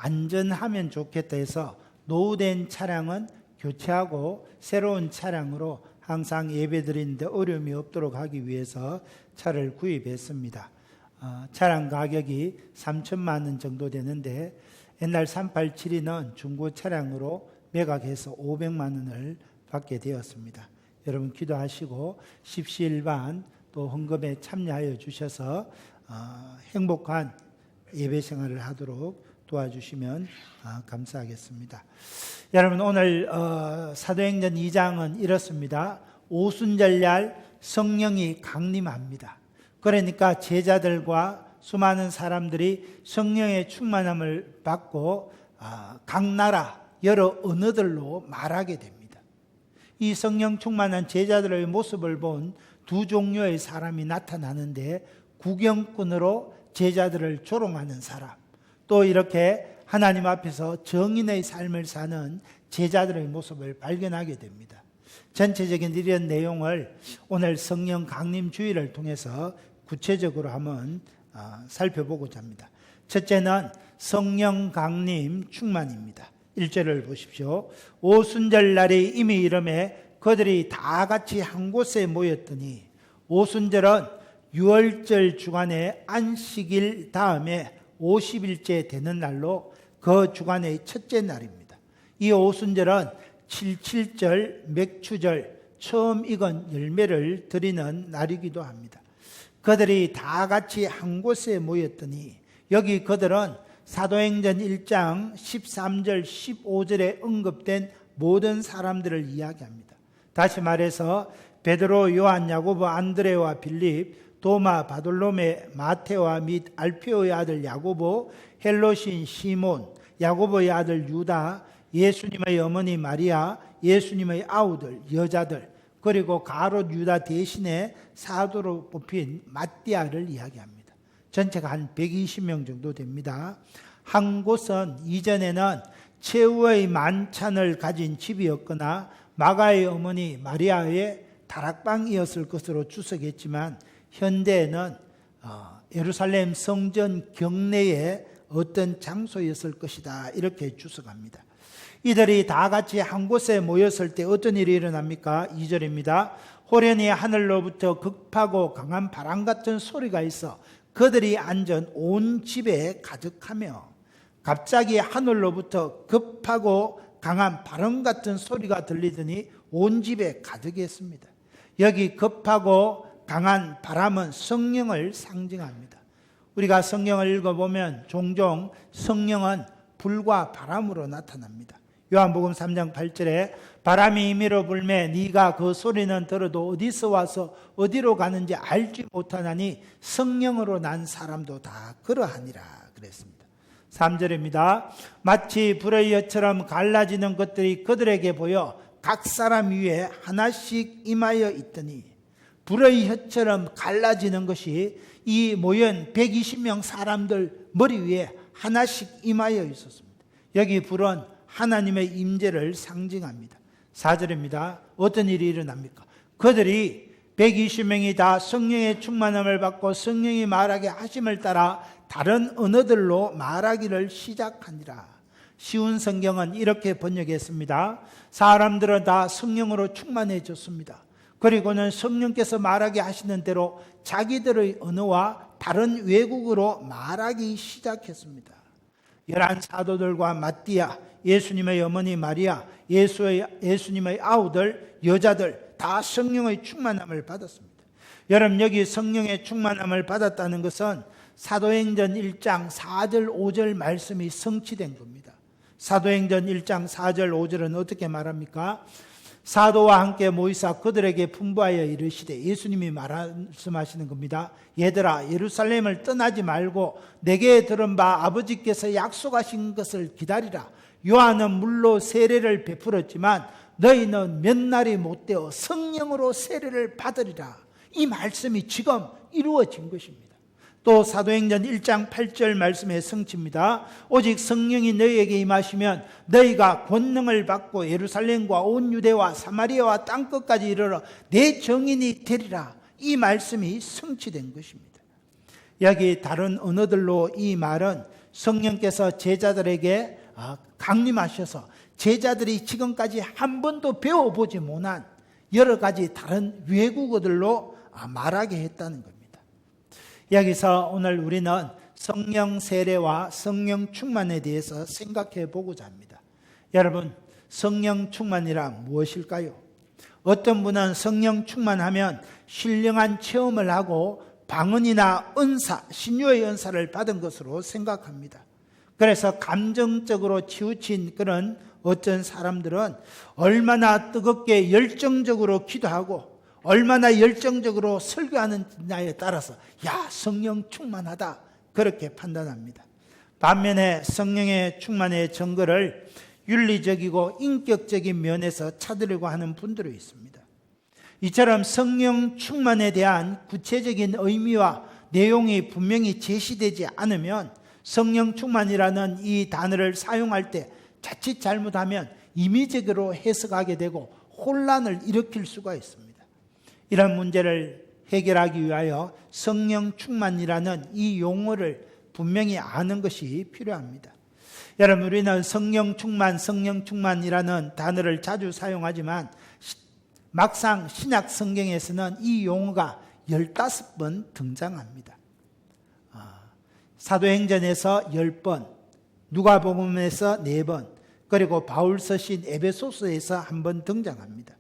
안전하면 좋겠다 해서 노후된 차량은 교체하고 새로운 차량으로 항상 예배드리는데 어려움이 없도록 하기 위해서 차를 구입했습니다. 차량 가격이 3천만 원 정도 되는데 옛날 387은 중고 차량으로 매각해서 500만 원을 받게 되었습니다. 여러분 기도하시고 십시일반 또 헌금에 참여하여 주셔서 행복한 예배 생활을 하도록 도와주시면 감사하겠습니다. 여러분 오늘 사도행전 2장은 이렇습니다. 오순절날 성령이 강림합니다. 그러니까 제자들과 수많은 사람들이 성령의 충만함을 받고 각 나라 여러 언어들로 말하게 됩니다. 이 성령 충만한 제자들의 모습을 본 두 종류의 사람이 나타나는데 구경꾼으로 제자들을 조롱하는 사람, 또 이렇게 하나님 앞에서 정인의 삶을 사는 제자들의 모습을 발견하게 됩니다. 전체적인 이런 내용을 오늘 성령 강림 주일을 통해서 구체적으로 한번 살펴보고자 합니다. 첫째는 성령 강림 충만입니다. 1절을 보십시오. 오순절날이 이미 이름에 그들이 다 같이 한 곳에 모였더니, 오순절은 유월절 주간의 안식일 다음에 50일째 되는 날로 그 주간의 첫째 날입니다. 이 오순절은 77절 맥추절 처음 익은 열매를 드리는 날이기도 합니다. 그들이 다 같이 한 곳에 모였더니, 여기 그들은 사도행전 1장 13절 15절에 언급된 모든 사람들을 이야기합니다. 다시 말해서 베드로, 요한, 야고보, 안드레와 빌립, 도마, 바돌로메, 마테와 및 알페오의 아들 야고보, 헬로신 시몬, 야고보의 아들 유다, 예수님의 어머니 마리아, 예수님의 아우들, 여자들, 그리고 가롯 유다 대신에 사도로 뽑힌 마띠아를 이야기합니다. 전체가 한 120명 정도 됩니다. 한 곳은 이전에는 최후의 만찬을 가진 집이었거나 마가의 어머니 마리아의 다락방이었을 것으로 추석했지만, 현대에는 예루살렘 성전 경내의 어떤 장소였을 것이다, 이렇게 추석합니다. 이들이 다 같이 한 곳에 모였을 때 어떤 일이 일어납니까? 2절입니다. 호련히 하늘로부터 급하고 강한 바람 같은 소리가 있어 그들이 앉은 온 집에 가득하며, 갑자기 하늘로부터 급하고 강한 바람 같은 소리가 들리더니 온 집에 가득했습니다. 여기 급하고 강한 바람은 성령을 상징합니다. 우리가 성경을 읽어보면 종종 성령은 불과 바람으로 나타납니다. 요한복음 3장 8절에 바람이 임의로 불매 네가 그 소리는 들어도 어디서 와서 어디로 가는지 알지 못하나니 성령으로 난 사람도 다 그러하니라 그랬습니다. 3절입니다. 마치 불의 혀처럼 갈라지는 것들이 그들에게 보여 각 사람 위에 하나씩 임하여 있더니, 불의 혀처럼 갈라지는 것이 이 모인 120명 사람들 머리 위에 하나씩 임하여 있었습니다. 여기 불은 하나님의 임재를 상징합니다. 4절입니다. 어떤 일이 일어납니까? 그들이 120명이 다 성령의 충만함을 받고 성령이 말하게 하심을 따라 다른 언어들로 말하기를 시작하니라. 쉬운 성경은 이렇게 번역했습니다. 사람들은 다 성령으로 충만해졌습니다. 그리고는 성령께서 말하게 하시는 대로 자기들의 언어와 다른 외국어로 말하기 시작했습니다. 11 사도들과 마띠아, 예수님의 어머니 마리아, 예수님의 아우들, 여자들 다 성령의 충만함을 받았습니다. 여러분, 여기 성령의 충만함을 받았다는 것은 사도행전 1장 4절 5절 말씀이 성취된 겁니다. 사도행전 1장 4절 5절은 어떻게 말합니까? 사도와 함께 모이사 그들에게 분부하여 이르시되, 예수님이 말씀하시는 겁니다. 얘들아, 예루살렘을 떠나지 말고 내게 들은 바 아버지께서 약속하신 것을 기다리라. 요한은 물로 세례를 베풀었지만 너희는 몇 날이 못되어 성령으로 세례를 받으리라. 이 말씀이 지금 이루어진 것입니다. 또 사도행전 1장 8절 말씀의 성취입니다. 오직 성령이 너희에게 임하시면 너희가 권능을 받고 예루살렘과 온 유대와 사마리아와 땅끝까지 이르러 내 증인이 되리라. 이 말씀이 성취된 것입니다. 여기 다른 언어들로 이 말은 성령께서 제자들에게 강림하셔서 제자들이 지금까지 한 번도 배워보지 못한 여러 가지 다른 외국어들로 말하게 했다는 겁니다. 여기서 오늘 우리는 성령 세례와 성령 충만에 대해서 생각해 보고자 합니다. 여러분, 성령 충만이란 무엇일까요? 어떤 분은 성령 충만하면 신령한 체험을 하고 방언이나 은사, 신유의 은사를 받은 것으로 생각합니다. 그래서 감정적으로 치우친 그런 어떤 사람들은 얼마나 뜨겁게 열정적으로 기도하고 얼마나 열정적으로 설교하느냐에 따라서 성령 충만하다 그렇게 판단합니다. 반면에 성령의 충만의 증거를 윤리적이고 인격적인 면에서 찾으려고 하는 분들이 있습니다. 이처럼 성령 충만에 대한 구체적인 의미와 내용이 분명히 제시되지 않으면 성령 충만이라는 이 단어를 사용할 때 자칫 잘못하면 임의적으로 해석하게 되고 혼란을 일으킬 수가 있습니다. 이런 문제를 해결하기 위하여 성령 충만이라는 이 용어를 분명히 아는 것이 필요합니다. 여러분, 우리는 성령 충만이라는 단어를 자주 사용하지만 막상 신약 성경에서는 이 용어가 15번 등장합니다. 사도행전에서 10번, 누가복음에서 4번, 그리고 바울서신 에베소서에서 1번 등장합니다.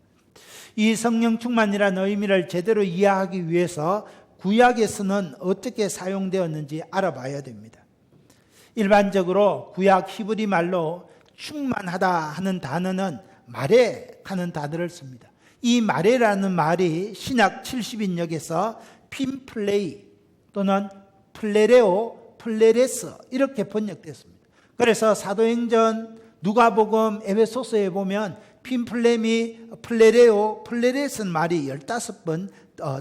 이 성령 충만이라는 의미를 제대로 이해하기 위해서 구약에서는 어떻게 사용되었는지 알아봐야 됩니다. 일반적으로 구약 히브리 말로 충만하다 하는 단어는 마레 하는 단어를 씁니다. 이 마레라는 말이 신약 70인역에서 핀플레이 또는 플레레오, 플레레스 이렇게 번역됐습니다. 그래서 사도행전, 누가복음, 에베소서에 보면 핀플레미, 플레레오, 플레레스는 말이 15번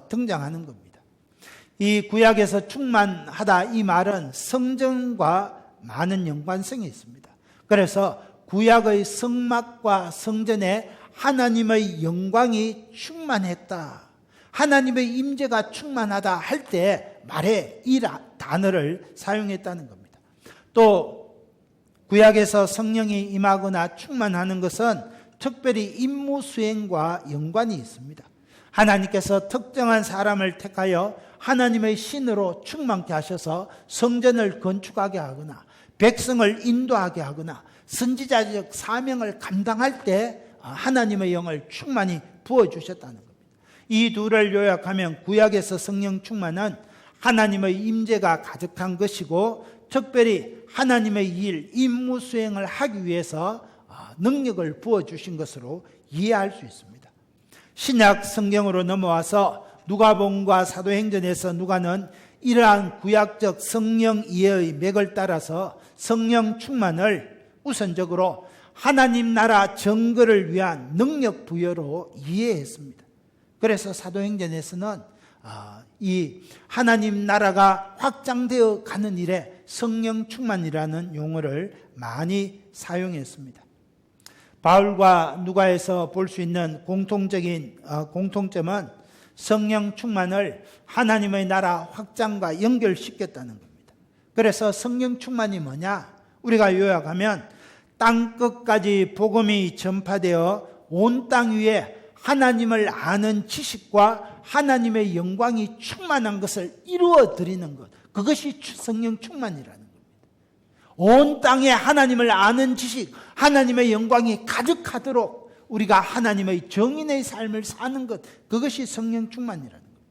등장하는 겁니다. 이 구약에서 충만하다 이 말은 성전과 많은 연관성이 있습니다. 그래서 구약의 성막과 성전에 하나님의 영광이 충만했다, 하나님의 임재가 충만하다 할 때 말에 이 단어를 사용했다는 겁니다. 또 구약에서 성령이 임하거나 충만하는 것은 특별히 임무 수행과 연관이 있습니다. 하나님께서 특정한 사람을 택하여 하나님의 신으로 충만케 하셔서 성전을 건축하게 하거나 백성을 인도하게 하거나 선지자적 사명을 감당할 때 하나님의 영을 충만히 부어주셨다는 겁니다. 이 둘을 요약하면 구약에서 성령 충만은 하나님의 임재가 가득한 것이고 특별히 하나님의 일, 임무 수행을 하기 위해서 능력을 부어주신 것으로 이해할 수 있습니다. 신약 성경으로 넘어와서 누가복음과 사도행전에서 누가는 이러한 구약적 성령 이해의 맥을 따라서 성령 충만을 우선적으로 하나님 나라 정거를 위한 능력 부여로 이해했습니다. 그래서 사도행전에서는 이 하나님 나라가 확장되어 가는 일에 성령 충만이라는 용어를 많이 사용했습니다. 바울과 누가에서 볼 수 있는 공통적인 공통점은 성령 충만을 하나님의 나라 확장과 연결시켰다는 겁니다. 그래서 성령 충만이 뭐냐? 우리가 요약하면 땅 끝까지 복음이 전파되어 온 땅 위에 하나님을 아는 지식과 하나님의 영광이 충만한 것을 이루어 드리는 것, 그것이 성령 충만이라는 겁니다. 온 땅에 하나님을 아는 지식, 하나님의 영광이 가득하도록 우리가 하나님의 정인의 삶을 사는 것, 그것이 성령 충만이라는 겁니다.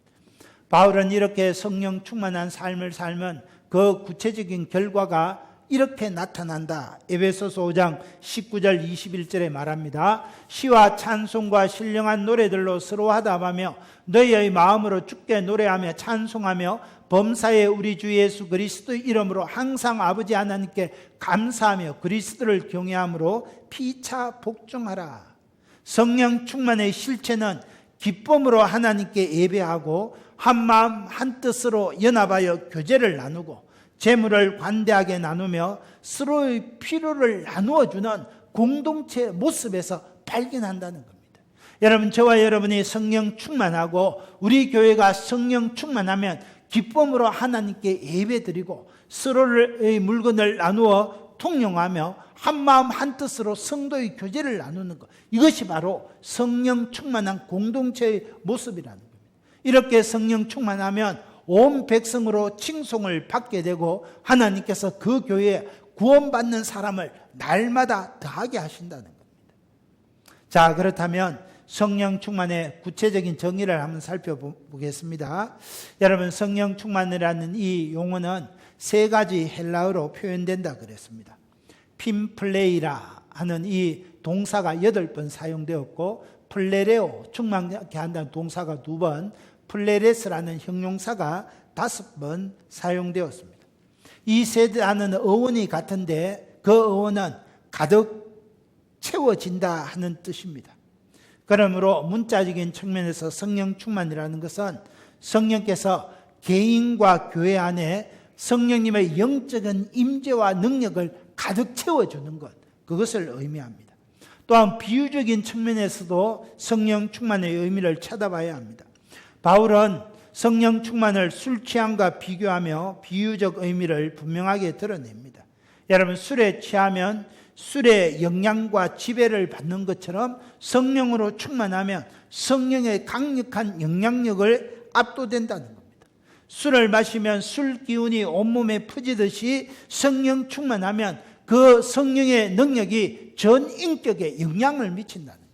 바울은 이렇게 성령 충만한 삶을 살면 그 구체적인 결과가 이렇게 나타난다. 에베소서 5장 19절 21절에 말합니다. 시와 찬송과 신령한 노래들로 서로 화답하며 너희의 마음으로 주께 노래하며 찬송하며 범사에 우리 주 예수 그리스도의 이름으로 항상 아버지 하나님께 감사하며 그리스도를 경외함으로 피차 복종하라. 성령 충만의 실체는 기쁨으로 하나님께 예배하고 한 마음 한 뜻으로 연합하여 교제를 나누고 재물을 관대하게 나누며 서로의 필요를 나누어 주는 공동체 모습에서 발견한다는 겁니다. 여러분, 저와 여러분이 성령 충만하고 우리 교회가 성령 충만하면 기쁨으로 하나님께 예배드리고 서로의 물건을 나누어 통용하며 한마음 한뜻으로 성도의 교제를 나누는 것, 이것이 바로 성령 충만한 공동체의 모습이라는 겁니다. 이렇게 성령 충만하면 온 백성으로 칭송을 받게 되고 하나님께서 그 교회에 구원받는 사람을 날마다 더하게 하신다는 겁니다. 자, 그렇다면 성령 충만의 구체적인 정의를 한번 살펴보겠습니다. 여러분, 성령 충만이라는 이 용어는 세 가지 헬라어로 표현된다 그랬습니다. 핀플레이라 하는 이 동사가 8번 사용되었고, 플레레오, 충만케 한다는 동사가 2번, 플레레스라는 형용사가 5번 사용되었습니다. 이 세 단어는 어원이 같은데 그 어원은 가득 채워진다 하는 뜻입니다. 그러므로 문자적인 측면에서 성령 충만이라는 것은 성령께서 개인과 교회 안에 성령님의 영적인 임재와 능력을 가득 채워주는 것, 그것을 의미합니다. 또한 비유적인 측면에서도 성령 충만의 의미를 찾아봐야 합니다. 바울은 성령 충만을 술 취함과 비교하며 비유적 의미를 분명하게 드러냅니다. 여러분, 술에 취하면 술의 영향과 지배를 받는 것처럼 성령으로 충만하면 성령의 강력한 영향력을 압도된다는 겁니다. 술을 마시면 술 기운이 온몸에 퍼지듯이 성령 충만하면 그 성령의 능력이 전 인격에 영향을 미친다는 겁니다.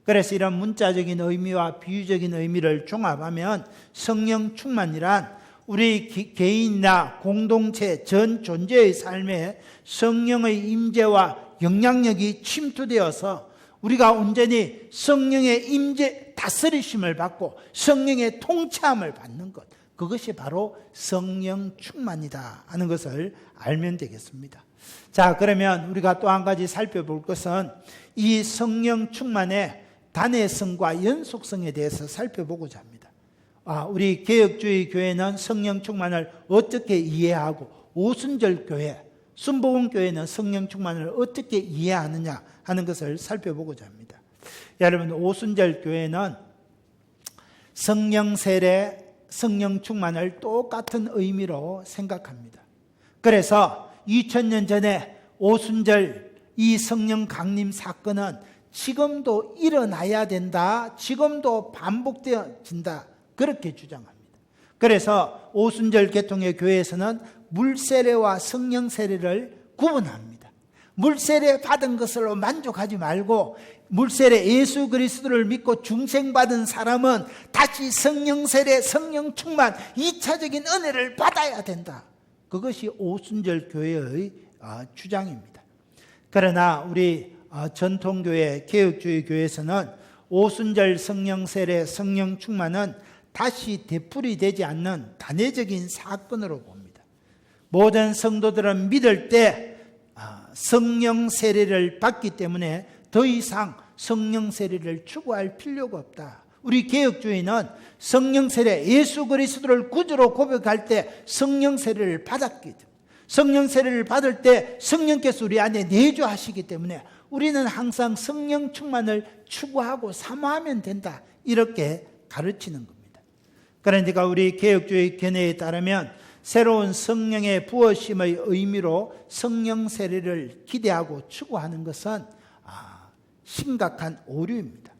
그래서 이런 문자적인 의미와 비유적인 의미를 종합하면 성령 충만이란 우리 개인이나 공동체 전 존재의 삶에 성령의 임재와 영향력이 침투되어서 우리가 온전히 성령의 임재 다스리심을 받고 성령의 통치함을 받는 것, 그것이 바로 성령 충만이다 하는 것을 알면 되겠습니다. 자, 그러면 우리가 또 한 가지 살펴볼 것은 이 성령 충만의 단회성과 연속성에 대해서 살펴보고자 합니다. 우리 개혁주의 교회는 성령 충만을 어떻게 이해하고 오순절 교회, 순복음 교회는 성령 충만을 어떻게 이해하느냐 하는 것을 살펴보고자 합니다. 여러분, 오순절 교회는 성령 세례, 성령 충만을 똑같은 의미로 생각합니다. 그래서 2000년 전에 오순절 이 성령 강림 사건은 지금도 일어나야 된다, 지금도 반복되어진다, 그렇게 주장합니다. 그래서 오순절 계통의 교회에서는 물세례와 성령 세례를 구분합니다. 물세례 받은 것으로 만족하지 말고 물세례 예수 그리스도를 믿고 중생받은 사람은 다시 성령 세례, 성령 충만, 2차적인 은혜를 받아야 된다. 그것이 오순절 교회의 주장입니다. 그러나 우리 전통교회, 개혁주의 교회에서는 오순절 성령 세례, 성령 충만은 다시 되풀이되지 않는 단회적인 사건으로 봅니다. 모든 성도들은 믿을 때 성령 세례를 받기 때문에 더 이상 성령 세례를 추구할 필요가 없다. 우리 개혁주의는 성령 세례, 예수 그리스도를 구주로 고백할 때 성령 세례를 받았기 때문에, 성령 세례를 받을 때 성령께서 우리 안에 내주하시기 때문에 우리는 항상 성령 충만을 추구하고 사모하면 된다, 이렇게 가르치는 겁니다. 그러니까 우리 개혁주의 견해에 따르면 새로운 성령의 부어심의 의미로 성령 세례를 기대하고 추구하는 것은 심각한 오류입니다.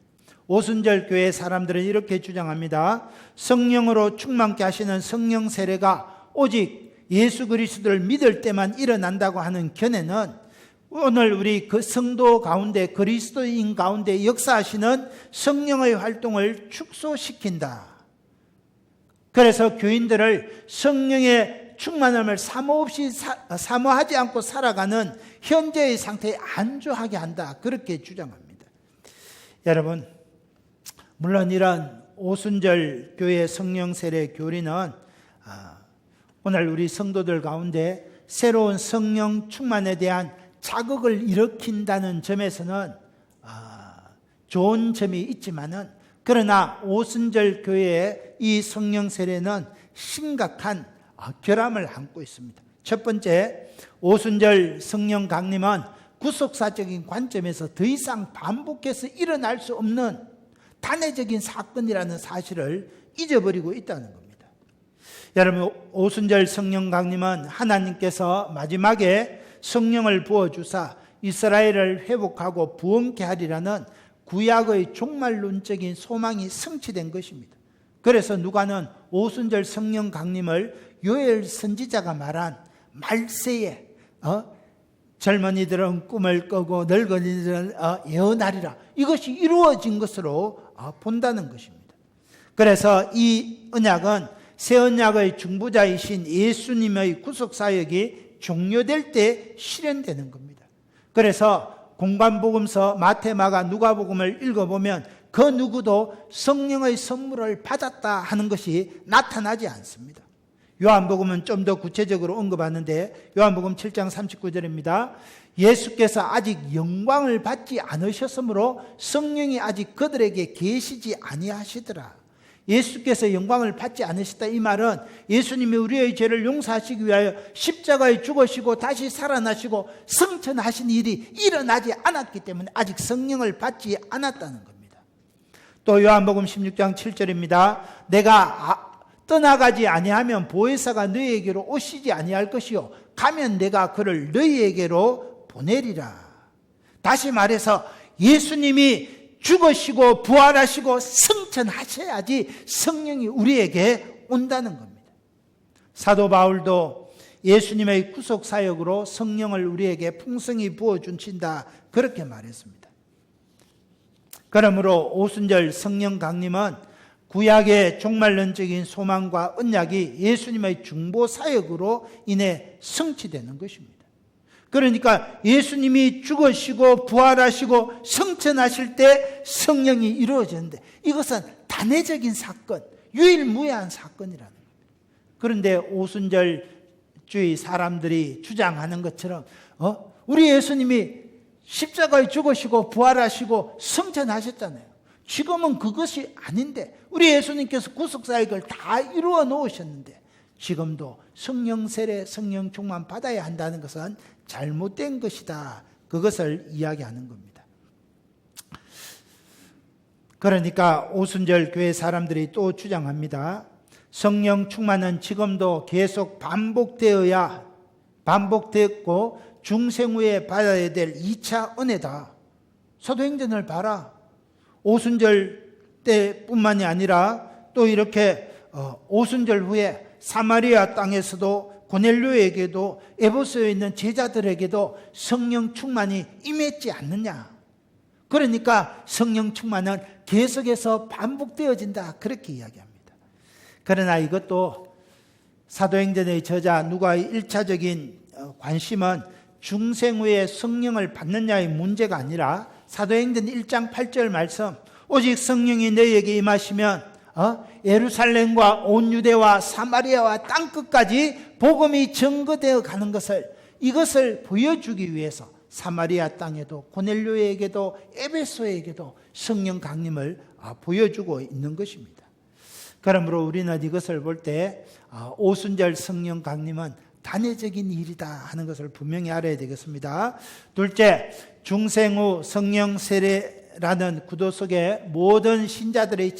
오순절 교회 사람들은 이렇게 주장합니다. 성령으로 충만케 하시는 성령 세례가 오직 예수 그리스도를 믿을 때만 일어난다고 하는 견해는 오늘 우리 그 성도 가운데, 그리스도인 가운데 역사하시는 성령의 활동을 축소시킨다. 그래서 교인들을 성령의 충만함을 사모하지 않고 살아가는 현재의 상태에 안주하게 한다, 그렇게 주장합니다. 여러분, 물론 이런 오순절 교회 성령 세례 교리는 오늘 우리 성도들 가운데 새로운 성령 충만에 대한 자극을 일으킨다는 점에서는 좋은 점이 있지만은, 그러나 오순절 교회의 이 성령 세례는 심각한 결함을 안고 있습니다. 첫 번째, 오순절 성령 강림은 구속사적인 관점에서 더 이상 반복해서 일어날 수 없는 단회적인 사건이라는 사실을 잊어버리고 있다는 겁니다. 여러분, 오순절 성령 강림은 하나님께서 마지막에 성령을 부어주사 이스라엘을 회복하고 부흥케 하리라는 구약의 종말론적인 소망이 성취된 것입니다. 그래서 누가는 오순절 성령 강림을 요엘 선지자가 말한 말세에 젊은이들은 꿈을 꾸고 늙은이들은 예언하리라, 이것이 이루어진 것으로 본다는 것입니다. 그래서 이 언약은 새 언약의 중보자이신 예수님의 구속사역이 종료될 때 실현되는 겁니다. 그래서 공관복음서, 마태, 마가, 누가복음을 읽어보면 그 누구도 성령의 선물을 받았다 하는 것이 나타나지 않습니다. 요한복음은 좀 더 구체적으로 언급하는데 요한복음 7장 39절입니다. 예수께서 아직 영광을 받지 않으셨으므로 성령이 아직 그들에게 계시지 아니하시더라. 예수께서 영광을 받지 않으셨다, 이 말은 예수님이 우리의 죄를 용서하시기 위하여 십자가에 죽으시고 다시 살아나시고 승천하신 일이 일어나지 않았기 때문에 아직 성령을 받지 않았다는 겁니다. 또 요한복음 16장 7절입니다. 내가 떠나가지 아니하면 보혜사가 너희에게로 오시지 아니할 것이요 가면 내가 그를 너희에게로 보내리라. 다시 말해서 예수님이 죽으시고 부활하시고 승천하셔야지 성령이 우리에게 온다는 겁니다. 사도 바울도 예수님의 구속사역으로 성령을 우리에게 풍성히 부어주신다, 그렇게 말했습니다. 그러므로 오순절 성령 강림은 구약의 종말론적인 소망과 언약이 예수님의 중보사역으로 인해 성취되는 것입니다. 그러니까 예수님이 죽으시고 부활하시고 성천하실 때 성령이 이루어졌는데 이것은 단회적인 사건, 유일무이한 사건이라는 겁니다. 그런데 오순절주의 사람들이 주장하는 것처럼 우리 예수님이 십자가에 죽으시고 부활하시고 성천하셨잖아요. 지금은 그것이 아닌데 우리 예수님께서 구속사역을 다 이루어 놓으셨는데 지금도 성령 세례, 성령 충만 받아야 한다는 것은 잘못된 것이다, 그것을 이야기하는 겁니다. 그러니까 오순절 교회 사람들이 또 주장합니다. 성령 충만은 지금도 계속 반복되었고 중생 후에 받아야 될 2차 은혜다. 사도행전을 봐라. 오순절 때뿐만이 아니라 또 이렇게 오순절 후에 사마리아 땅에서도 고넬료에게도 에베소에 있는 제자들에게도 성령 충만이 임했지 않느냐. 그러니까 성령 충만은 계속해서 반복되어진다, 그렇게 이야기합니다. 그러나 이것도 사도행전의 저자 누가의 1차적인 관심은 중생 후에 성령을 받느냐의 문제가 아니라 사도행전 1장 8절 말씀, 오직 성령이 너희에게 임하시면 예루살렘과 온 유대와 사마리아와 땅끝까지 복음이 증거되어 가는 것을, 이것을 보여주기 위해서 사마리아 땅에도 고넬료에게도 에베소에게도 성령 강림을 보여주고 있는 것입니다. 그러므로 우리는 이것을 볼 때 오순절 성령 강림은 단회적인 일이다 하는 것을 분명히 알아야 되겠습니다. 둘째, 중생 후 성령 세례라는 구도 속에 모든 신자들의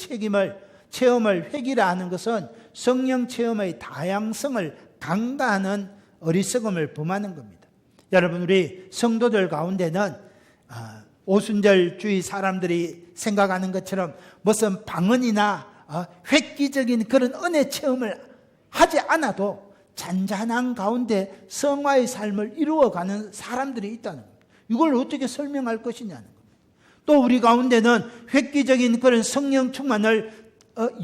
체험을 회귀라 하는 것은 성령 체험의 다양성을 강가하는 어리석음을 범하는 겁니다. 여러분, 우리 성도들 가운데는 오순절주의 사람들이 생각하는 것처럼 무슨 방언이나 획기적인 그런 은혜 체험을 하지 않아도 잔잔한 가운데 성화의 삶을 이루어가는 사람들이 있다는 겁니다. 이걸 어떻게 설명할 것이냐는 겁니다. 또 우리 가운데는 획기적인 그런 성령 충만을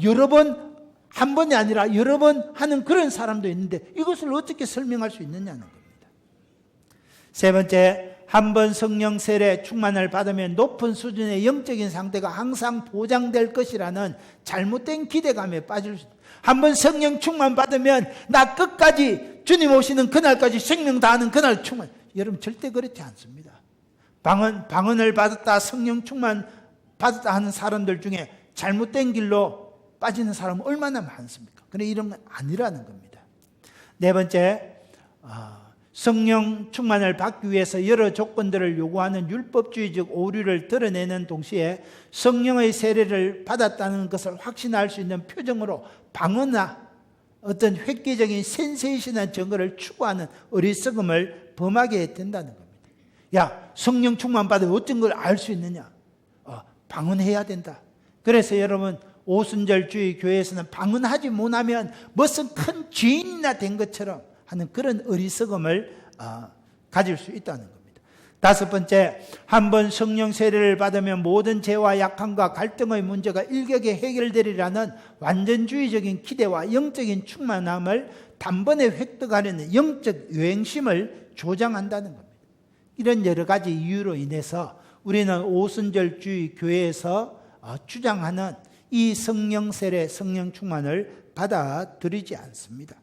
여러 번, 한 번이 아니라 여러 번 하는 그런 사람도 있는데 이것을 어떻게 설명할 수 있느냐는 겁니다. 세 번째, 한 번 성령 세례 충만을 받으면 높은 수준의 영적인 상태가 항상 보장될 것이라는 잘못된 기대감에 빠질 수 있습니다. 한 번 성령 충만 받으면 나 끝까지 주님 오시는 그날까지 생명 다하는 그날 충만. 여러분, 절대 그렇지 않습니다. 방언을 받았다, 성령 충만 받았다 하는 사람들 중에 잘못된 길로 빠지는 사람은 얼마나 많습니까? 그런데 이런 건 아니라는 겁니다. 네 번째, 성령 충만을 받기 위해서 여러 조건들을 요구하는 율법주의적 오류를 드러내는 동시에 성령의 세례를 받았다는 것을 확신할 수 있는 표정으로 방언이나 어떤 획기적인 센세이션한 증거를 추구하는 어리석음을 범하게 된다는 겁니다. 야, 성령 충만 받으면 어떤 걸 알 수 있느냐? 방언해야 된다. 그래서 여러분, 오순절주의 교회에서는 방언하지 못하면 무슨 큰 죄인이나 된 것처럼 하는 그런 어리석음을 가질 수 있다는 겁니다. 다섯 번째, 한번 성령 세례를 받으면 모든 죄와 약함과 갈등의 문제가 일격에 해결되리라는 완전주의적인 기대와 영적인 충만함을 단번에 획득하려는 영적 유행심을 조장한다는 겁니다. 이런 여러 가지 이유로 인해서 우리는 오순절주의 교회에서 주장하는 이 성령 세례, 성령 충만을 받아들이지 않습니다.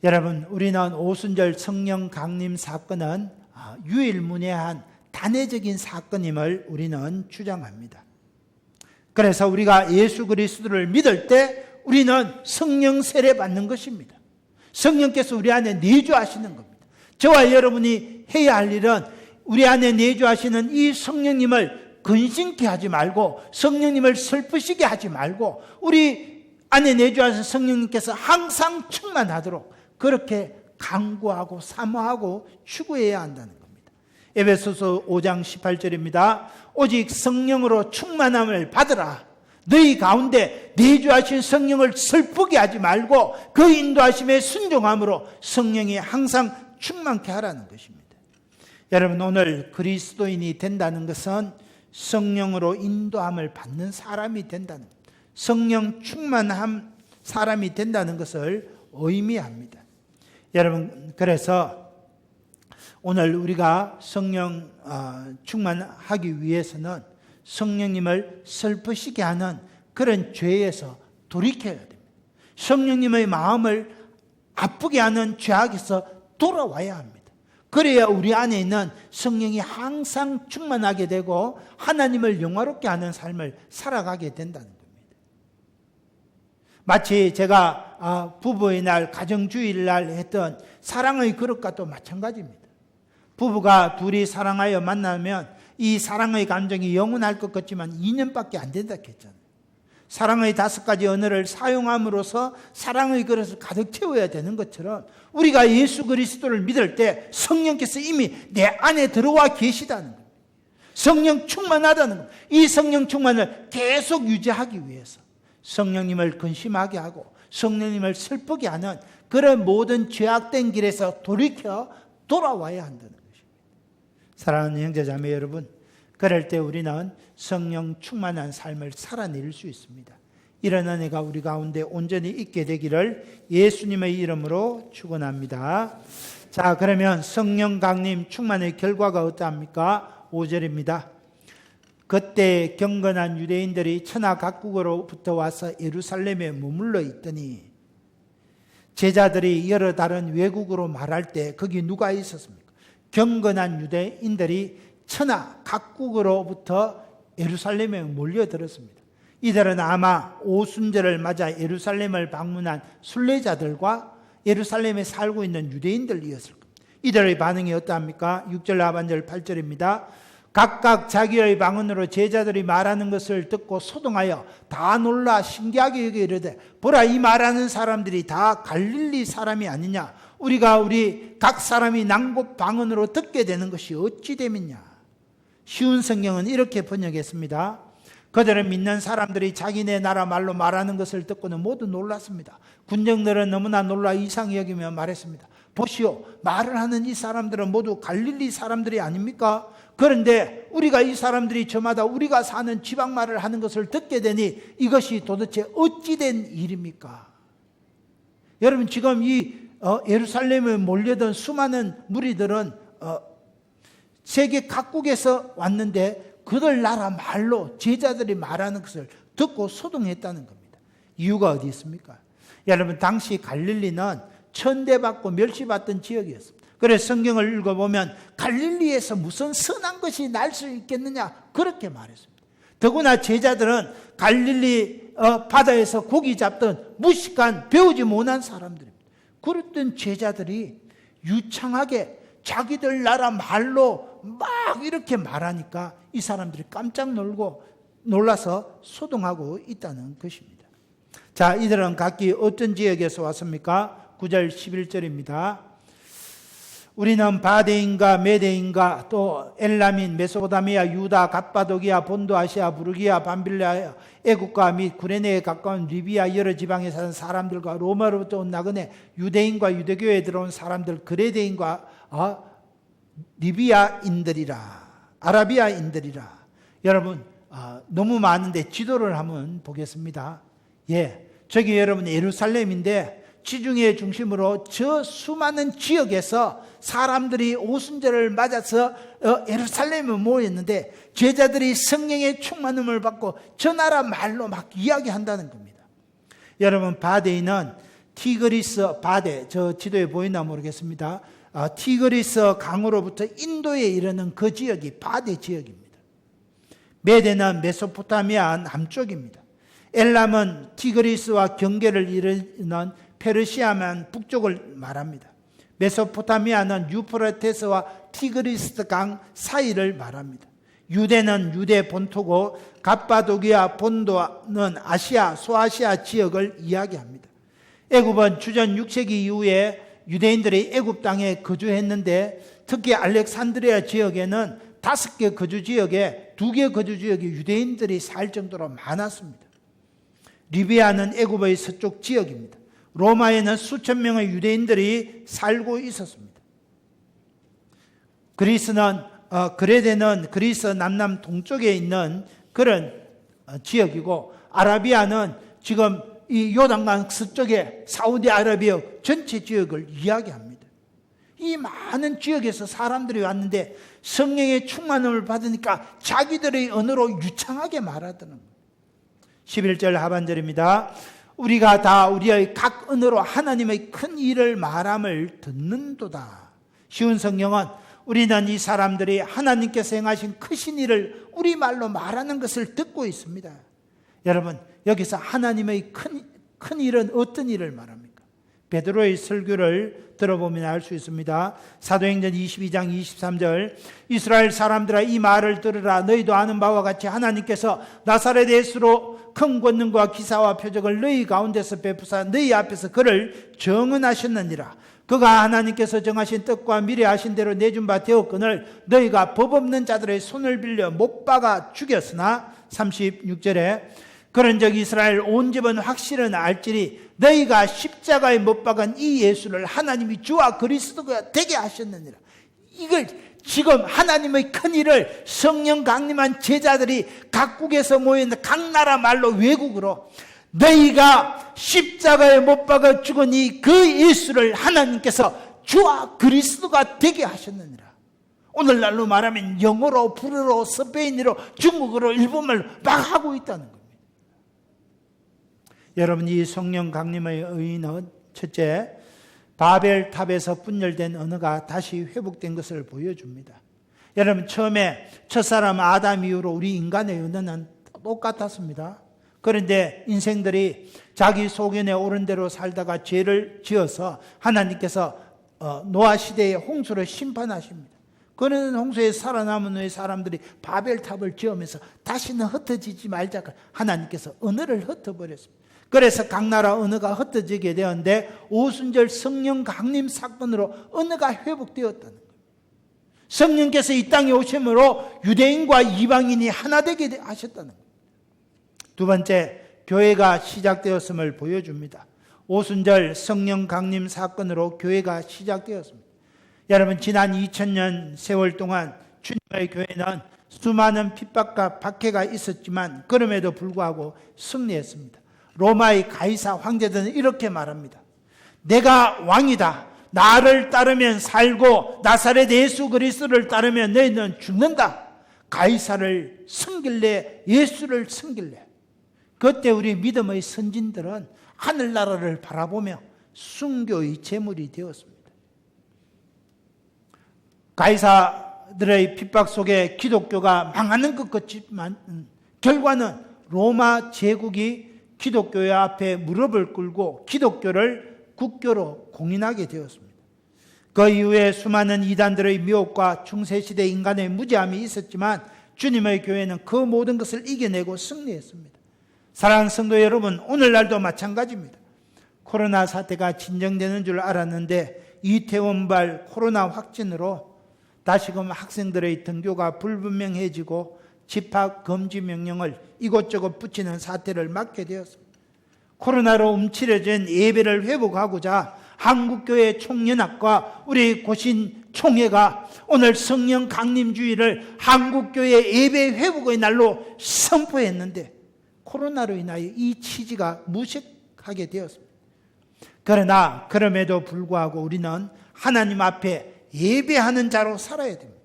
여러분, 우리는 오순절 성령 강림 사건은 유일무이한 단회적인 사건임을 우리는 주장합니다. 그래서 우리가 예수 그리스도를 믿을 때 우리는 성령 세례 받는 것입니다. 성령께서 우리 안에 내주하시는 겁니다. 저와 여러분이 해야 할 일은 우리 안에 내주하시는 이 성령님을 근심케 하지 말고, 성령님을 슬프시게 하지 말고, 우리 안에 내주하신 성령님께서 항상 충만하도록 그렇게 간구하고 사모하고 추구해야 한다는 겁니다. 에베소서 5장 18절입니다. 오직 성령으로 충만함을 받으라. 너희 가운데 내주하신 성령을 슬프게 하지 말고 그 인도하심에 순종함으로 성령이 항상 충만케 하라는 것입니다. 여러분, 오늘 그리스도인이 된다는 것은 성령으로 인도함을 받는 사람이 된다는 것, 성령 충만한 사람이 된다는 것을 의미합니다. 여러분, 그래서 오늘 우리가 성령 충만하기 위해서는 성령님을 슬프시게 하는 그런 죄에서 돌이켜야 됩니다. 성령님의 마음을 아프게 하는 죄악에서 돌아와야 합니다. 그래야 우리 안에 있는 성령이 항상 충만하게 되고 하나님을 영화롭게 하는 삶을 살아가게 된다는 겁니다. 마치 제가 부부의 날, 가정주일 날 했던 사랑의 그릇과 또 마찬가지입니다. 부부가 둘이 사랑하여 만나면 이 사랑의 감정이 영원할 것 같지만 2년밖에 안 된다 했잖아요. 사랑의 5가지 언어를 사용함으로써 사랑의 그릇을 가득 채워야 되는 것처럼 우리가 예수 그리스도를 믿을 때 성령께서 이미 내 안에 들어와 계시다는 거예요. 성령 충만하다는 거예요. 이 성령 충만을 계속 유지하기 위해서 성령님을 근심하게 하고 성령님을 슬프게 하는 그런 모든 죄악된 길에서 돌아와야 한다는 것입니다. 사랑하는 형제자매 여러분, 그럴 때 우리는 성령 충만한 삶을 살아낼 수 있습니다. 이런 은혜가 우리 가운데 온전히 있게 되기를 예수님의 이름으로 축원합니다. 자, 그러면 성령 강림 충만의 결과가 어떠합니까? 5절입니다. 그때 경건한 유대인들이 천하 각국으로부터 와서 예루살렘에 머물러 있더니 제자들이 여러 다른 외국으로 말할 때 거기 누가 있었습니까? 경건한 유대인들이 천하 각국으로부터 예루살렘에 몰려들었습니다. 이들은 아마 오순절을 맞아 예루살렘을 방문한 순례자들과 예루살렘에 살고 있는 유대인들이었을 겁니다. 이들의 반응이 어떠합니까? 6절 하반절 8절입니다. 각각 자기의 방언으로 제자들이 말하는 것을 듣고 소동하여 다 놀라 신기하게 여겨 이르되 보라, 이 말하는 사람들이 다 갈릴리 사람이 아니냐? 우리가 각 사람이 난곳 방언으로 듣게 되는 것이 어찌 됨이냐? 쉬운 성경은 이렇게 번역했습니다. 그들은 믿는 사람들이 자기네 나라 말로 말하는 것을 듣고는 모두 놀랐습니다. 군정들은 너무나 놀라 이상히 여기며 말했습니다. 보시오, 말을 하는 이 사람들은 모두 갈릴리 사람들이 아닙니까? 그런데 우리가 이 사람들이 저마다 우리가 사는 지방말을 하는 것을 듣게 되니 이것이 도대체 어찌된 일입니까? 여러분, 지금 이 예루살렘에 몰려든 수많은 무리들은 세계 각국에서 왔는데 그들 나라 말로 제자들이 말하는 것을 듣고 소동했다는 겁니다. 이유가 어디 있습니까? 여러분, 당시 갈릴리는 천대받고 멸시받던 지역이었습니다. 그래서 성경을 읽어보면 갈릴리에서 무슨 선한 것이 날 수 있겠느냐 그렇게 말했습니다. 더구나 제자들은 갈릴리 바다에서 고기 잡던 무식한 배우지 못한 사람들입니다. 그랬던 제자들이 유창하게 자기들 나라 말로 막 이렇게 말하니까 이 사람들이 깜짝 놀라서 소동하고 있다는 것입니다. 자, 자, 이들은 각기 어떤 지역에서 왔습니까? 9절 11절입니다. 우리는 바데인과 메데인과 또 엘라민, 메소포타미아, 유다, 갑바도기아, 본도아시아, 부르기아, 밤빌리아, 애국과 및 구레네에 가까운 리비아 여러 지방에 사는 사람들과 로마로부터 온 나그네 유대인과 유대교에 들어온 사람들 그레데인과 리비아인들이라, 아라비아인들이라. 여러분 너무 많은데 지도를 한번 보겠습니다. 저기 여러분 예루살렘인데 지중해 중심으로 저 수많은 지역에서 사람들이 오순절을 맞아서 예루살렘에 모였는데 제자들이 성령의 충만함을 받고 저 나라 말로 막 이야기한다는 겁니다. 여러분 바데인은 티그리스 바데, 저 지도에 보이나 모르겠습니다. 티그리스 강으로부터 인도에 이르는 그 지역이 바데 지역입니다. 메데는 메소포타미아 남쪽입니다. 엘람은 티그리스와 경계를 이르는 페르시아만 북쪽을 말합니다. 메소포타미아는 유프라테스와 티그리스 강 사이를 말합니다. 유대는 유대 본토고 갑바도기아 본도는 아시아, 소아시아 지역을 이야기합니다. 애굽은 주전 6세기 이후에 유대인들이 애굽 땅에 거주했는데 특히 알렉산드리아 지역에는 5개 거주 지역에 2개 거주 지역에 유대인들이 살 정도로 많았습니다. 리비아는 애굽의 서쪽 지역입니다. 로마에는 수천 명의 유대인들이 살고 있었습니다. 그레데는 그리스 남남 동쪽에 있는 그런 지역이고 아라비아는 지금 이 요단강 서쪽에 사우디아라비아 전체 지역을 이야기합니다. 이 많은 지역에서 사람들이 왔는데 성령의 충만함을 받으니까 자기들의 언어로 유창하게 말하더는 거예요. 11절 하반절입니다. 우리가 다 우리의 각 언어로 하나님의 큰 일을 말함을 듣는도다. 쉬운 성경은 우리는 이 사람들이 하나님께서 행하신 크신 일을 우리말로 말하는 것을 듣고 있습니다. 여러분 여기서 하나님의 큰 일은 어떤 일을 말합니까? 베드로의 설교를 들어보면 알 수 있습니다. 사도행전 22장 23절 이스라엘 사람들아 이 말을 들으라. 너희도 아는 바와 같이 하나님께서 나사렛 예수로 큰 권능과 기사와 표적을 너희 가운데서 베푸사 너희 앞에서 그를 정언하셨느니라. 그가 하나님께서 정하신 뜻과 미리 하신 대로 내준 바 되었거늘 너희가 법 없는 자들의 손을 빌려 못 박아 죽였으나 36절에 그런즉 이스라엘 온 집은 확실은 알지니 너희가 십자가에 못 박은 이 예수를 하나님이 주와 그리스도가 되게 하셨느니라. 이걸 지금 하나님의 큰 일을 성령 강림한 제자들이 각국에서 모여있는 각 나라 말로 외국으로 너희가 십자가에 못 박아 죽은 이 그 예수를 하나님께서 주와 그리스도가 되게 하셨느니라. 오늘날로 말하면 영어로, 불어로, 스페인어로, 중국어로, 일본말로 막 하고 있다는 겁니다. 여러분 이 성령 강림의 의의는 첫째, 바벨탑에서 분열된 언어가 다시 회복된 것을 보여줍니다. 여러분 처음에 첫사람 아담 이후로 우리 인간의 언어는 똑같았습니다. 그런데 인생들이 자기 소견에 옳은 대로 살다가 죄를 지어서 하나님께서 노아 시대의 홍수를 심판하십니다. 그런 홍수에 살아남은 후에 사람들이 바벨탑을 지으면서 다시는 흩어지지 말자 하나님께서 언어를 흩어버렸습니다. 그래서 각 나라 언어가 흩어지게 되었는데 오순절 성령 강림 사건으로 언어가 회복되었다는 거예요. 성령께서 이 땅에 오심으로 유대인과 이방인이 하나 되게 하셨다는 거예요. 두 번째, 교회가 시작되었음을 보여줍니다. 오순절 성령 강림 사건으로 교회가 시작되었습니다. 여러분 지난 2000년 세월 동안 주님의 교회는 수많은 핍박과 박해가 있었지만 그럼에도 불구하고 승리했습니다. 로마의 가이사 황제들은 이렇게 말합니다. 내가 왕이다. 나를 따르면 살고 나사렛 예수 그리스도를 따르면 너희는 죽는다. 가이사를 섬길래 예수를 섬길래. 그때 우리 믿음의 선진들은 하늘나라를 바라보며 순교의 제물이 되었습니다. 가이사들의 핍박 속에 기독교가 망하는 것 같지만 결과는 로마 제국이 기독교의 앞에 무릎을 꿇고 기독교를 국교로 공인하게 되었습니다. 그 이후에 수많은 이단들의 미혹과 중세시대 인간의 무지함이 있었지만 주님의 교회는 그 모든 것을 이겨내고 승리했습니다. 사랑하는 성도 여러분, 오늘날도 마찬가지입니다. 코로나 사태가 진정되는 줄 알았는데 이태원발 코로나 확진으로 다시금 학생들의 등교가 불분명해지고 집합 금지 명령을 이곳저곳 붙이는 사태를 맞게 되었습니다. 코로나로 움츠려진 예배를 회복하고자 한국교회 총연합과 우리 고신 총회가 오늘 성령 강림주의를 한국교회 예배 회복의 날로 선포했는데 코로나로 인하여 이 취지가 무색하게 되었습니다. 그러나 그럼에도 불구하고 우리는 하나님 앞에 예배하는 자로 살아야 됩니다.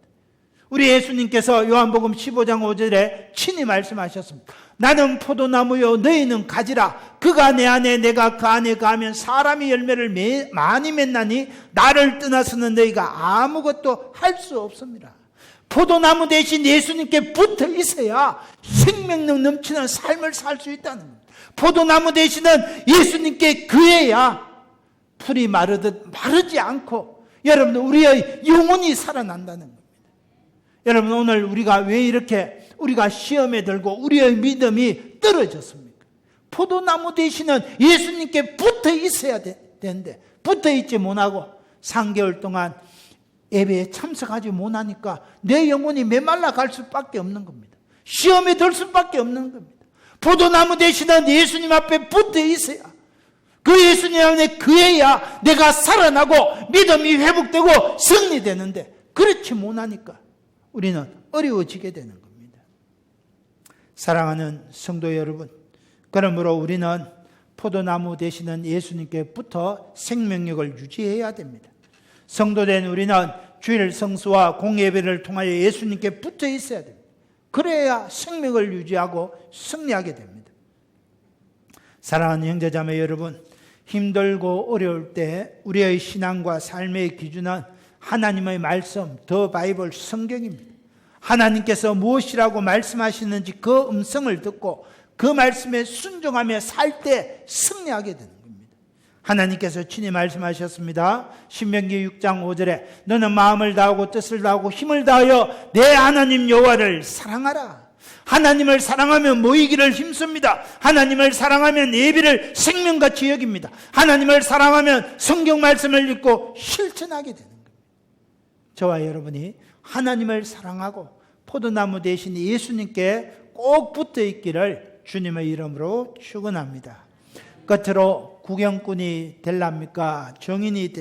우리 예수님께서 요한복음 15장 5절에 친히 말씀하셨습니다. 나는 포도나무요 너희는 가지라. 그가 내 안에 내가 그 안에 가면 사람이 열매를 많이 맺나니 나를 떠나서는 너희가 아무것도 할 수 없습니다. 포도나무 대신 예수님께 붙어 있어야 생명력 넘치는 삶을 살 수 있다는 겁니다. 포도나무 대신은 예수님께 그해야 풀이 마르듯 마르지 않고 여러분 우리의 영혼이 살아난다는 겁니다. 여러분 오늘 우리가 왜 이렇게 우리가 시험에 들고 우리의 믿음이 떨어졌습니까? 포도나무 대신은 예수님께 붙어 있어야 되는데 붙어 있지 못하고 3개월 동안 예배에 참석하지 못하니까 내 영혼이 메말라 갈 수밖에 없는 겁니다. 시험에 들 수밖에 없는 겁니다. 포도나무 대신은 예수님 앞에 붙어 있어야 그 예수님 안에 그해야 내가 살아나고 믿음이 회복되고 승리되는데 그렇지 못하니까 우리는 어려워지게 되는 겁니다. 사랑하는 성도 여러분, 그러므로 우리는 포도나무 되시는 예수님께 붙어 생명력을 유지해야 됩니다. 성도된 우리는 주일 성수와 공예배를 통하여 예수님께 붙어 있어야 됩니다. 그래야 생명을 유지하고 승리하게 됩니다. 사랑하는 형제자매 여러분, 힘들고 어려울 때 우리의 신앙과 삶의 기준은 하나님의 말씀, 더 바이블 성경입니다. 하나님께서 무엇이라고 말씀하시는지 그 음성을 듣고 그 말씀에 순종하며 살 때 승리하게 되는 겁니다. 하나님께서 친히 말씀하셨습니다. 신명기 6장 5절에 너는 마음을 다하고 뜻을 다하고 힘을 다하여 내 하나님 여호와를 사랑하라. 하나님을 사랑하면 모이기를 힘씁니다. 하나님을 사랑하면 예배를 생명같이 여깁니다. 하나님을 사랑하면 성경 말씀을 읽고 실천하게 되는 겁니다. 저와 여러분이 하나님을 사랑하고 포도나무 대신 예수님께 꼭 붙어 있기를 주님의 이름으로 축원합니다. 끝으로 구경꾼이 될랍니까? 정인이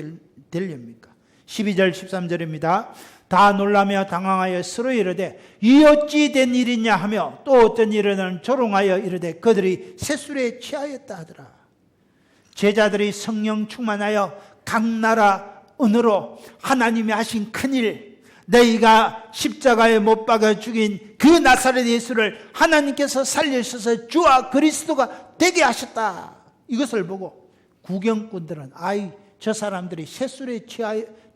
되렵니까? 12절 13절입니다. 다 놀라며 당황하여 서로 이르되 이 어찌 된 일이냐 하며 또 어떤 이들은 조롱하여 이르되 그들이 셋술에 취하였다 하더라. 제자들이 성령 충만하여 각 나라 언어로 하나님이 하신 큰일, 너희가 십자가에 못 박아 죽인 그 나사렛 예수를 하나님께서 살려주셔서 주와 그리스도가 되게 하셨다. 이것을 보고 구경꾼들은 저 사람들이 셋술에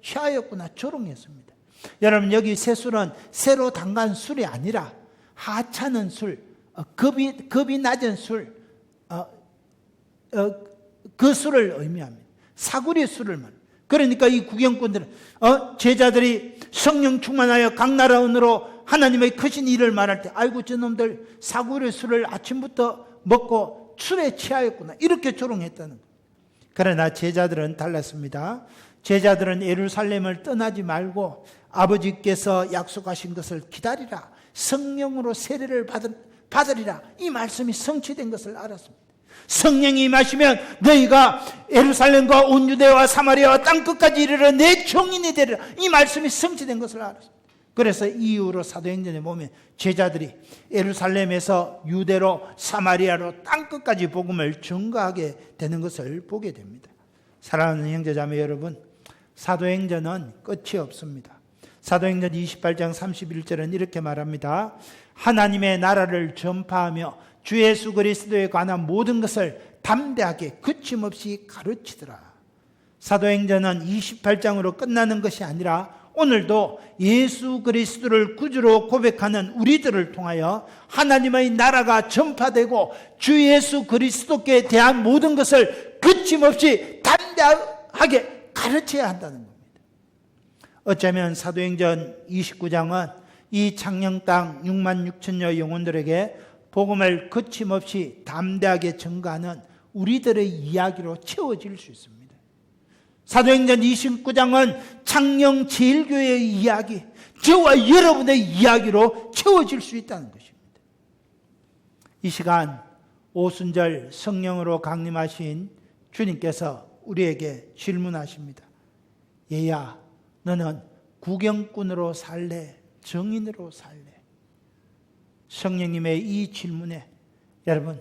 취하였구나 조롱했습니다. 여러분 여기 셋술은 새로 담간 술이 아니라 하찮은 술, 급이 낮은 술, 그 술을 의미합니다. 사구리 술을 말합니다. 그러니까 이 구경꾼들은 제자들이 성령 충만하여 각 나라 언어로 하나님의 크신 일을 말할 때 아이고 저놈들 사구리 술을 아침부터 먹고 술에 취하였구나 이렇게 조롱했다는 거예요. 그러나 제자들은 달랐습니다. 제자들은 예루살렘을 떠나지 말고 아버지께서 약속하신 것을 기다리라. 성령으로 세례를 받으리라. 이 말씀이 성취된 것을 알았습니다. 성령이 임하시면 너희가 예루살렘과 온 유대와 사마리아와 땅끝까지 이르러 내 증인이 되리라. 이 말씀이 성취된 것을 알았습니다. 그래서 이후로 사도행전에 보면 제자들이 예루살렘에서 유대로 사마리아로 땅끝까지 복음을 전가하게 되는 것을 보게 됩니다. 사랑하는 형제자매 여러분, 사도행전은 끝이 없습니다. 사도행전 28장 31절은 이렇게 말합니다. 하나님의 나라를 전파하며 주 예수 그리스도에 관한 모든 것을 담대하게 거침없이 가르치더라. 사도행전은 28장으로 끝나는 것이 아니라 오늘도 예수 그리스도를 구주로 고백하는 우리들을 통하여 하나님의 나라가 전파되고 주 예수 그리스도께 대한 모든 것을 거침없이 담대하게 가르쳐야 한다는 겁니다. 어쩌면 사도행전 29장은 이 창녕 땅 6만 6천여 영혼들에게 복음을 거침없이 담대하게 전가하는 우리들의 이야기로 채워질 수 있습니다. 사도행전 29장은 창녕 제일교회의 이야기, 저와 여러분의 이야기로 채워질 수 있다는 것입니다. 이 시간 오순절 성령으로 강림하신 주님께서 우리에게 질문하십니다. 얘야, 너는 구경꾼으로 살래? 정인으로 살래? 성령님의 이 질문에 여러분,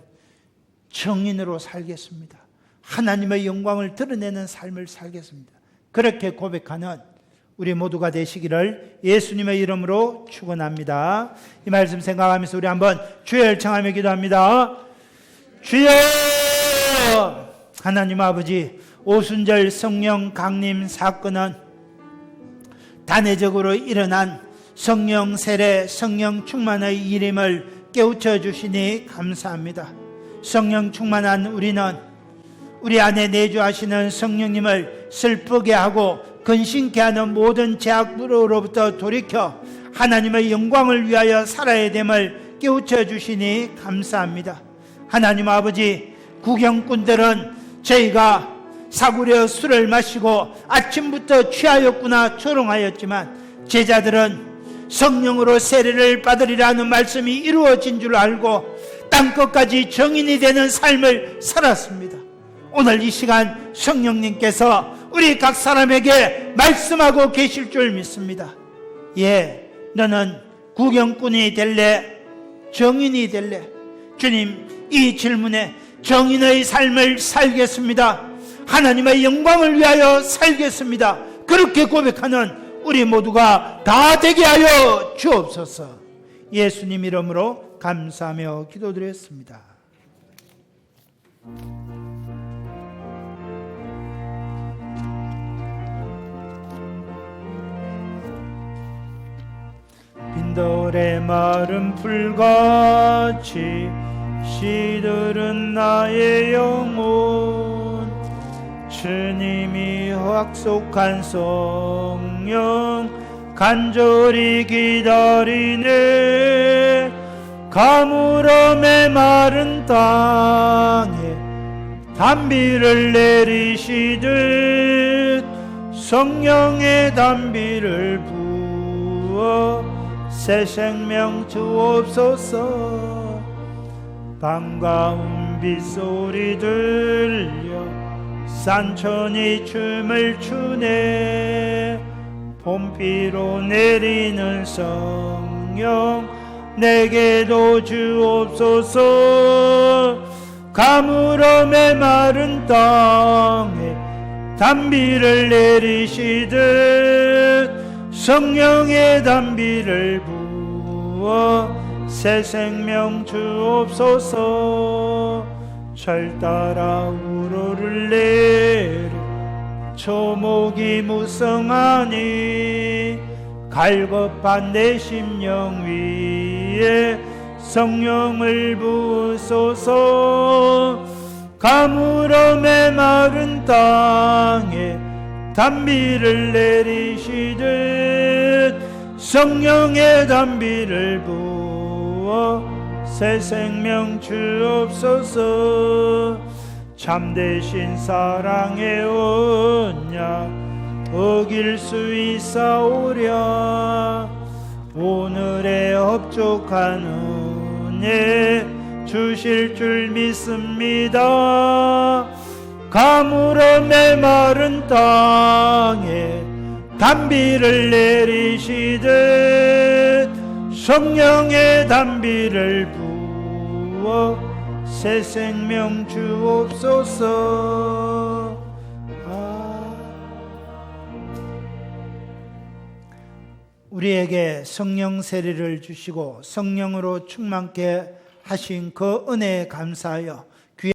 정인으로 살겠습니다. 하나님의 영광을 드러내는 삶을 살겠습니다. 그렇게 고백하는 우리 모두가 되시기를 예수님의 이름으로 축원합니다. 이 말씀 생각하면서 우리 한번 주여 청하며 기도합니다. 주여! 하나님 아버지, 오순절 성령 강림 사건은 단회적으로 일어난 성령 세례, 성령 충만의 일임을 깨우쳐 주시니 감사합니다. 성령 충만한 우리는 우리 안에 내주하시는 성령님을 슬프게 하고 근심케 하는 모든 죄악으로부터 돌이켜 하나님의 영광을 위하여 살아야 됨을 깨우쳐 주시니 감사합니다. 하나님 아버지, 구경꾼들은 저희가 사구려 술을 마시고 아침부터 취하였구나 조롱하였지만, 제자들은 성령으로 세례를 받으리라는 말씀이 이루어진 줄 알고 땅끝까지 정인이 되는 삶을 살았습니다. 오늘 이 시간 성령님께서 우리 각 사람에게 말씀하고 계실 줄 믿습니다. 예, 너는 구경꾼이 될래? 정인이 될래? 주님, 이 질문에 정인의 삶을 살겠습니다. 하나님의 영광을 위하여 살겠습니다. 그렇게 고백하는 우리 모두가 다 되게 하여 주옵소서. 예수님 이름으로 감사하며 기도드렸습니다. 빈돌의 마른 풀같이 시들은 나의 영혼, 주님이 약속한 성령 간절히 기다리네. 가물음의 마른 땅에 단비를 내리시듯 성령의 단비를 부어 새 생명 주옵소서. 반가운 빗소리 들려 산천이 춤을 추네. 봄비로 내리는 성령 내게도 주옵소서. 가물음의 마른 땅에 단비를 내리시듯 성령의 단비를 부어 새 생명 주옵소서. 절 따라 우러를 내려 초목이 무성하니 갈급한 내 심령 위에 성령을 부으소서. 가물음의 마른 땅에 단비를 내리시듯 성령의 단비를 부어 새 생명 주옵소서. 참되신 사랑의 언약 어길 수 있사오랴. 오늘의 흡족한 은혜 주실 줄 믿습니다. 가물음의 마른 땅에 단비를 내리시듯 성령의 단비를 부어 새 생명 주옵소서. 우리에게 성령 세례를 주시고 성령으로 충만케 하신 그 은혜에 감사하여